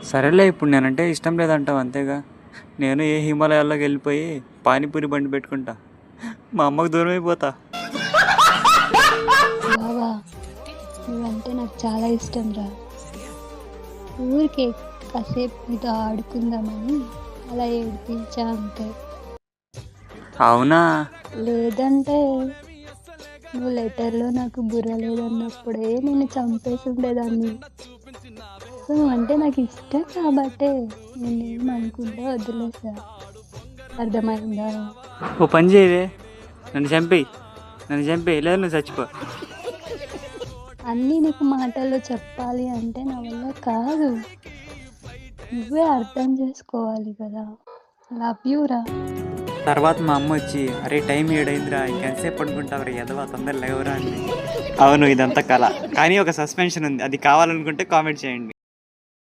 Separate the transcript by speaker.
Speaker 1: సరేలే, ఇప్పుడు నేనంటే ఇష్టం లేదంటావు అంతేగా. నేను ఏ హిమాలయాల్లోకి వెళ్ళిపోయి పానీపూరి బండి పెట్టుకుంటా, మా అమ్మకు దూరం అయిపోతా.
Speaker 2: బావా, నువ్వంటే నాకు చాలా ఇష్టం రా. ఊరికే కాసేపు నీతో ఆడుకుందామని అలా ఏడిపించా అంతే.
Speaker 1: అవునా?
Speaker 2: లేదంటే నువ్వు లెటర్లో నాకు బుర్ర లేదన్నప్పుడే నేను చంపేసి ఉండేదాన్ని. సో అంటే నాకు ఇష్టం కాబట్టే నేనేం అనుకుంటా వదిలేసా. అర్థమైందా?
Speaker 1: ఓ పని చేయవే, నన్ను చంపేయి లేదా నువ్వు చచ్చిపో.
Speaker 2: అన్నీ నీకు మాటల్లో చెప్పాలి అంటే నా వల్ల కాదు. నువ్వే అర్థం చేసుకోవాలి కదా. లవ్ యూ రా.
Speaker 1: తర్వాత మా అమ్మ వచ్చి, అరే టైం ఏడైందిరా, ఇంకెంతసేపు పడుకుంటావురా ఎదవా, తొందర లేవరా అంది. అవును, ఇదంతా కళ, కానీ ఒక సస్పెన్షన్ ఉంది, అది కావాలనుకుంటే కామెంట్ చేయండి.